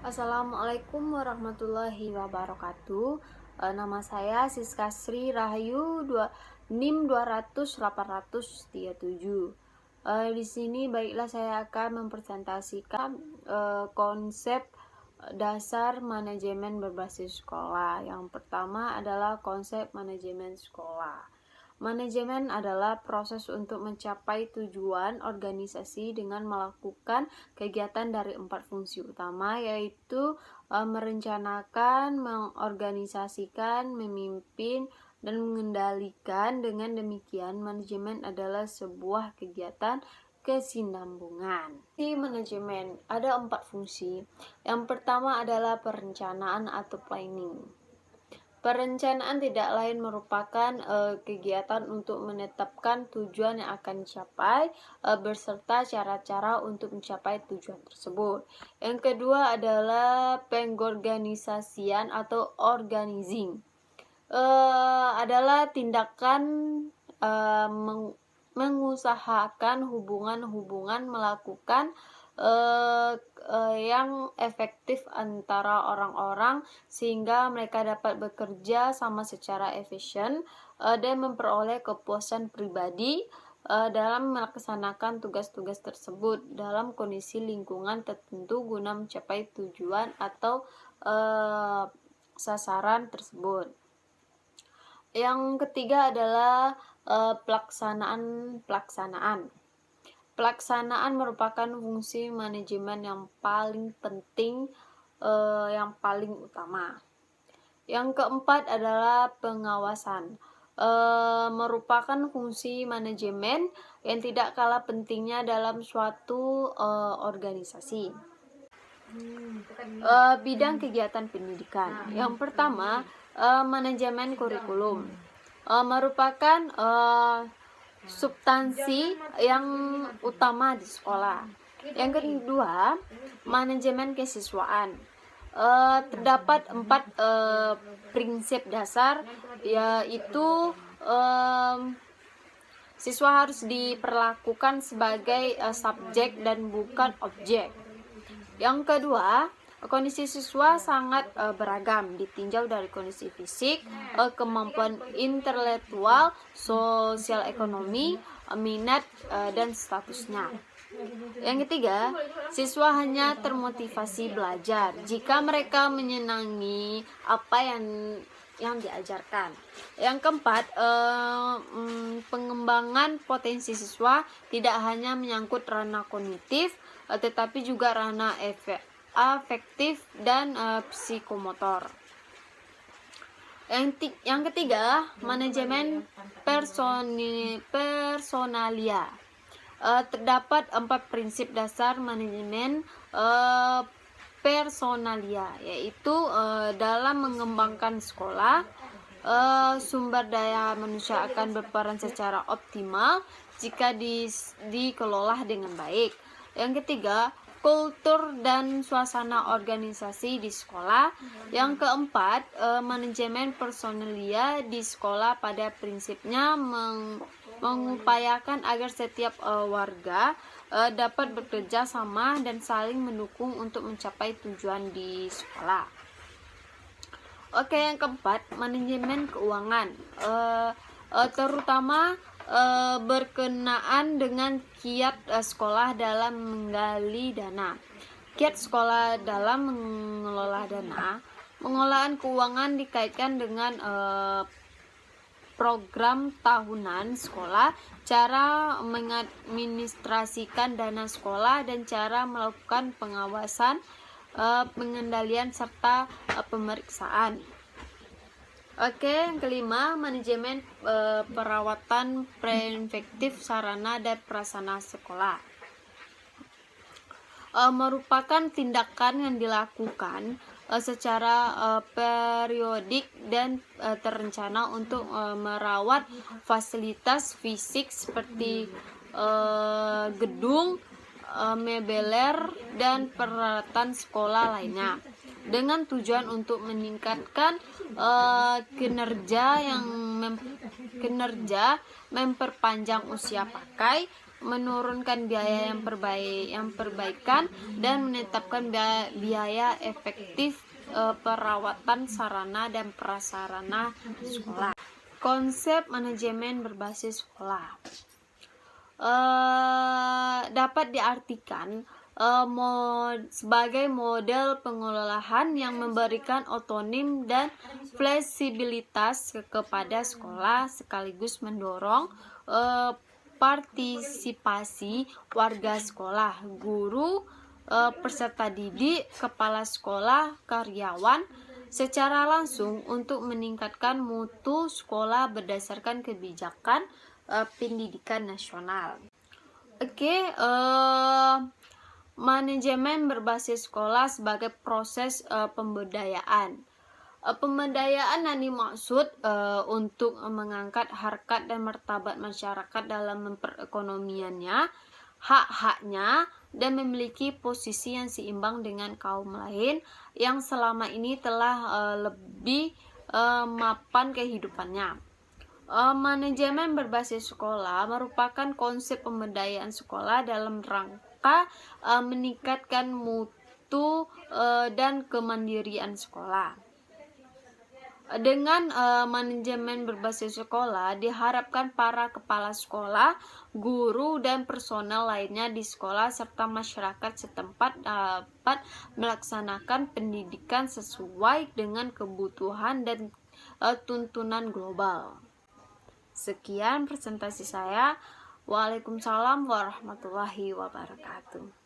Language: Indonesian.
Assalamualaikum warahmatullahi wabarakatuh. Nama saya Siska Sri Rahayu NIM 200-837. Di sini baiklah saya akan mempresentasikan konsep dasar manajemen berbasis sekolah. Yang pertama adalah konsep manajemen sekolah. Manajemen adalah proses untuk mencapai tujuan organisasi dengan melakukan kegiatan dari 4 fungsi utama, yaitu merencanakan, mengorganisasikan, memimpin, dan mengendalikan. Dengan demikian, manajemen adalah sebuah kegiatan kesinambungan. Di manajemen ada 4 fungsi. Yang pertama adalah perencanaan atau planning. Perencanaan tidak lain merupakan kegiatan untuk menetapkan tujuan yang akan dicapai beserta cara-cara untuk mencapai tujuan tersebut. Yang kedua adalah pengorganisasian atau organizing. Adalah tindakan mengusahakan hubungan-hubungan melakukan yang efektif antara orang-orang sehingga mereka dapat bekerja sama secara efisien dan memperoleh kepuasan pribadi dalam melaksanakan tugas-tugas tersebut dalam kondisi lingkungan tertentu guna mencapai tujuan atau sasaran tersebut. Yang ketiga adalah pelaksanaan. Pelaksanaan merupakan fungsi manajemen yang paling penting, yang paling utama. Yang keempat adalah pengawasan. Merupakan fungsi manajemen yang tidak kalah pentingnya dalam suatu organisasi. Bidang kegiatan pendidikan. Yang pertama, manajemen kurikulum. Merupakan substansi yang utama di sekolah. Yang kedua, manajemen kesiswaan. Terdapat 4 prinsip dasar, yaitu siswa harus diperlakukan sebagai subjek dan bukan objek. Yang kedua, kondisi siswa sangat beragam, ditinjau dari kondisi fisik, kemampuan intelektual, sosial ekonomi, minat, dan statusnya. Yang ketiga, siswa hanya termotivasi belajar jika mereka menyenangi apa yang diajarkan. Yang keempat, pengembangan potensi siswa tidak hanya menyangkut ranah kognitif, tetapi juga ranah afektif dan psikomotor. Yang ketiga, manajemen personalia. Terdapat 4 prinsip dasar manajemen personalia, yaitu dalam mengembangkan sekolah, sumber daya manusia akan berperan secara optimal jika dikelola dengan baik. Yang ketiga, kultur dan suasana organisasi di sekolah. Yang keempat, manajemen personalia di sekolah pada prinsipnya mengupayakan agar setiap warga dapat bekerja sama dan saling mendukung untuk mencapai tujuan di sekolah. Oke, yang keempat, manajemen keuangan. Terutama berkenaan dengan kiat sekolah dalam menggali dana. Kiat sekolah dalam mengelola dana. Pengelolaan keuangan dikaitkan dengan program tahunan sekolah, cara mengadministrasikan dana sekolah, dan cara melakukan pengawasan, pengendalian, serta pemeriksaan. Oke, yang kelima, manajemen perawatan preventif sarana dan prasarana sekolah. Merupakan tindakan yang dilakukan secara periodik dan terencana untuk merawat fasilitas fisik seperti gedung, mebeler, dan peralatan sekolah lainnya, dengan tujuan untuk meningkatkan kinerja, memperpanjang usia pakai, menurunkan biaya yang perbaikan dan menetapkan biaya efektif perawatan sarana dan prasarana sekolah. Konsep manajemen berbasis sekolah dapat diartikan sebagai model pengelolaan yang memberikan otonom dan fleksibilitas kepada sekolah, sekaligus mendorong partisipasi warga sekolah, guru, peserta didik, kepala sekolah, karyawan secara langsung untuk meningkatkan mutu sekolah berdasarkan kebijakan pendidikan nasional. Manajemen berbasis sekolah sebagai proses pemberdayaan. Pemberdayaan yang dimaksud untuk mengangkat harkat dan martabat masyarakat dalam memperekonomiannya, hak-haknya, dan memiliki posisi yang seimbang dengan kaum lain yang selama ini telah lebih mapan kehidupannya. Manajemen berbasis sekolah merupakan konsep pemberdayaan sekolah dalam rangka meningkatkan mutu dan kemandirian sekolah. Dengan manajemen berbasis sekolah, diharapkan para kepala sekolah, guru, dan personel lainnya di sekolah serta masyarakat setempat dapat melaksanakan pendidikan sesuai dengan kebutuhan dan tuntunan global. Sekian presentasi saya. Waalaikumsalam warahmatullahi wabarakatuh.